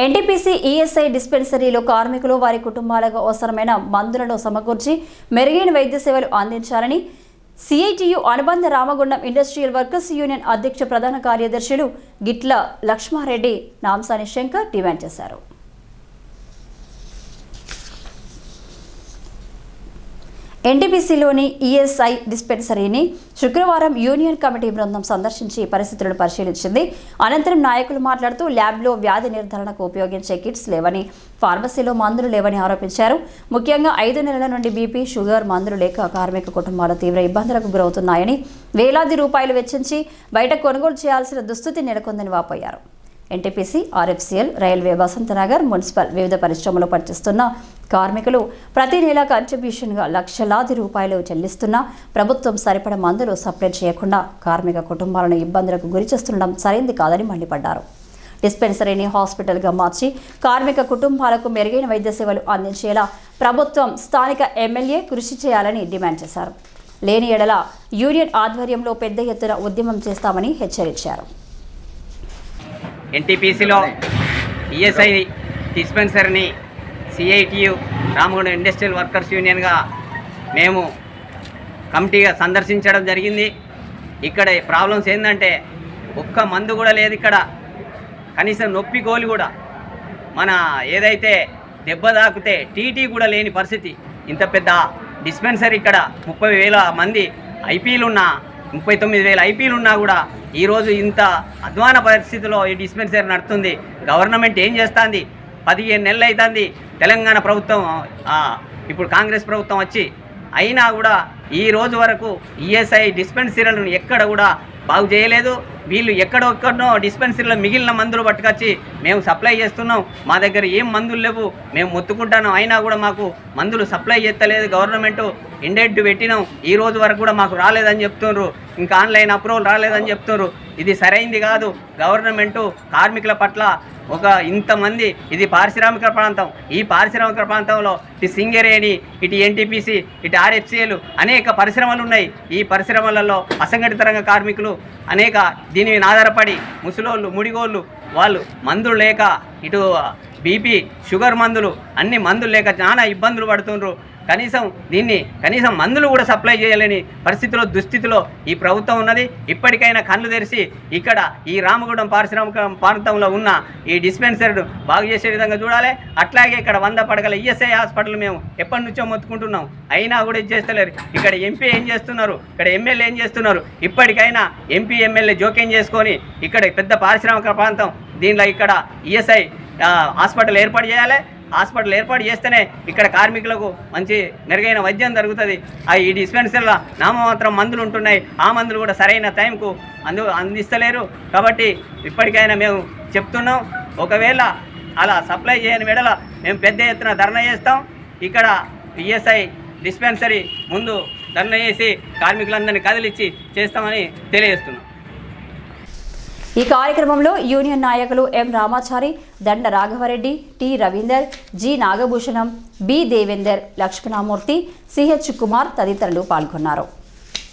NTPC ESI డిస్పెన్సరీలో కార్మికులు వారి కుటుంబాలకు అవసరమైన మందులను సమకూర్చి మెరుగైన వైద్య సేవలు అందించాలని సిఐటియు అనుబంధ రామగుండం ఇండస్ట్రియల్ వర్కర్స్ యూనియన్ అధ్యక్ష ప్రధాన కార్యదర్శులు గిట్ల లక్ష్మారెడ్డి నాంసాని శంకర్ డిమాండ్ చేశారు. ఎన్టీపీసీలోని ఈఎస్ఐ డిస్పెన్సరీని శుక్రవారం యూనియన్ కమిటీ బృందం సందర్శించి పరిస్థితులను పరిశీలించింది. అనంతరం నాయకులు మాట్లాడుతూ ల్యాబ్లో వ్యాధి నిర్ధారణకు ఉపయోగించే కిట్స్ లేవని, ఫార్మసీలో మందులు లేవని ఆరోపించారు. ముఖ్యంగా 5 నెలల నుండి బీపీ, షుగర్ మందులు లేక కార్మిక కుటుంబాలు తీవ్ర ఇబ్బందులకు గురవుతున్నాయని, వేలాది రూపాయలు వెచ్చించి బయట కొనుగోలు చేయాల్సిన దుస్థితి నెలకొందని వాపోయారు. NTPC, RFCL, railway, Vasanthnagar, municipal వివిధ పరిశ్రమలో పనిచేస్తున్న కార్మికులు ప్రతి నెల కంట్రిబ్యూషన్గా లక్షలాది రూపాయలు చెల్లిస్తున్నా ప్రభుత్వం సరిపడ మందులు సప్లై చేయకుండా కార్మిక కుటుంబాలను ఇబ్బందులకు గురి చేస్తుండడం సరైంది కాదని మండిపడ్డారు. డిస్పెన్సరీని హాస్పిటల్గా మార్చి కార్మిక కుటుంబాలకు మెరుగైన వైద్య సేవలు అందించేలా ప్రభుత్వం, స్థానిక ఎమ్మెల్యే కృషి చేయాలని డిమాండ్ చేశారు. లేని ఎడల యూనియన్ ఆధ్వర్యంలో పెద్ద ఎత్తున ఉద్యమం చేస్తామని హెచ్చరించారు. ఎన్టీపీసీలో ఈఎస్ఐ డిస్పెన్సరీని సిఐటియు రామగుండం ఇండస్ట్రియల్ వర్కర్స్ యూనియన్గా మేము కమిటీగా సందర్శించడం జరిగింది. ఇక్కడ ప్రాబ్లమ్స్ ఏంటంటే ఒక్క మందు కూడా లేదు ఇక్కడ, కనీసం నొప్పి గోలి కూడా, మన ఏదైతే దెబ్బ తాకితే టీటీ కూడా లేని పరిస్థితి. ఇంత పెద్ద డిస్పెన్సరీ ఇక్కడ 30,000 మంది ఐపీలు ఉన్నా, 39,000 ఐపీలు ఉన్నా కూడా ఈరోజు ఇంత అధ్వాన పరిస్థితిలో ఈ డిస్పెన్సరీ నడుస్తుంది. గవర్నమెంట్ ఏం చేస్తుంది? 15 నెలలు అవుతుంది తెలంగాణ ప్రభుత్వం, ఇప్పుడు కాంగ్రెస్ ప్రభుత్వం వచ్చి, అయినా కూడా ఈ రోజు వరకు ఈఎస్ఐ డిస్పెన్సరీలను ఎక్కడ కూడా బాగు చేయలేదు. వీళ్ళు ఎక్కడొక్కడో డిస్పెన్సరీలో మిగిలిన మందులు పట్టుకొచ్చి మేము సప్లై చేస్తున్నాం, మా దగ్గర ఏం మందులు లేవు, మేము మొత్తుకుంటాను, అయినా కూడా మాకు మందులు సప్లై చేస్తలేదు గవర్నమెంటు. ఇండెంట్ పెట్టినాం, ఈ రోజు వరకు కూడా మాకు రాలేదని చెప్తున్నారు, ఇంకా ఆన్లైన్ అప్రూవల్ రాలేదని చెప్తున్నారు. ఇది సరైంది కాదు. గవర్నమెంటు కార్మికుల పట్ల ఒక ఇంతమంది, ఇది పారిశ్రామిక ప్రాంతం, ఈ పారిశ్రామిక ప్రాంతంలో ఇటు సింగరేణి, ఇటు ఎన్టీపీసీ, ఇటు ఆర్ఎఫ్సీఎల్ అనేక పరిశ్రమలు ఉన్నాయి. ఈ పరిశ్రమలలో అసంఘటిత రంగ కార్మికులు అనేక దీని మీద ఆధారపడి ముసలోళ్ళు, ముడిగోళ్ళు, వాళ్ళు మందులు లేక ఇటు బీపీ, షుగర్ మందులు, అన్ని మందులు లేక చాలా ఇబ్బందులు పడుతుండ్రు. కనీసం మందులు కూడా సప్లై చేయలేని పరిస్థితిలో, దుస్థితిలో ఈ ప్రభుత్వం ఉన్నది. ఇప్పటికైనా కళ్ళు తెరిచి ఇక్కడ ఈ రామగుండం పారిశ్రామిక ప్రాంతంలో ఉన్న ఈ డిస్పెన్సరీను బాగు చేసే విధంగా చూడాలి. అట్లాగే ఇక్కడ 100 పడగల ఈఎస్ఐ హాస్పిటల్ మేము ఎప్పటి నుంచో మొత్తుకుంటున్నాం, అయినా కూడా ఇది చేస్తలేరు. ఇక్కడ ఎంపీ ఏం చేస్తున్నారు, ఇక్కడ ఎమ్మెల్యే ఏం చేస్తున్నారు? ఇప్పటికైనా ఎంపీ, ఎమ్మెల్యే జోక్యం చేసుకొని ఇక్కడ పెద్ద పారిశ్రామిక ప్రాంతం, దీనిలో ఇక్కడ ఈఎస్ఐ హాస్పిటల్ ఏర్పాటు చేయాలి. హాస్పిటల్ ఏర్పాటు చేస్తేనే ఇక్కడ కార్మికులకు మంచి మెరుగైన వైద్యం జరుగుతుంది. ఈ డిస్పెన్సరీలో నామమాత్రం మందులు ఉంటున్నాయి, ఆ మందులు కూడా సరైన టైంకు అందిస్తలేరు. కాబట్టి ఇప్పటికైనా మేము చెప్తున్నాం, ఒకవేళ అలా సప్లై చేయని వేళ మేము పెద్ద ఎత్తున ధర్నా చేస్తాం. ఇక్కడ ఈఎస్ఐ డిస్పెన్సరీ ముందు ధర్నా చేసి కార్మికులందరినీ కదిలిచ్చి చేస్తామని తెలియజేస్తున్నాం. ఈ కార్యక్రమంలో యూనియన్ నాయకులు M Ramachari, Danda Raghavareddy, T Ravinder, G Nagabhushanam, B Devender, Lakshmanamurthy, CH Kumar తదితరులు పాల్గొన్నారు.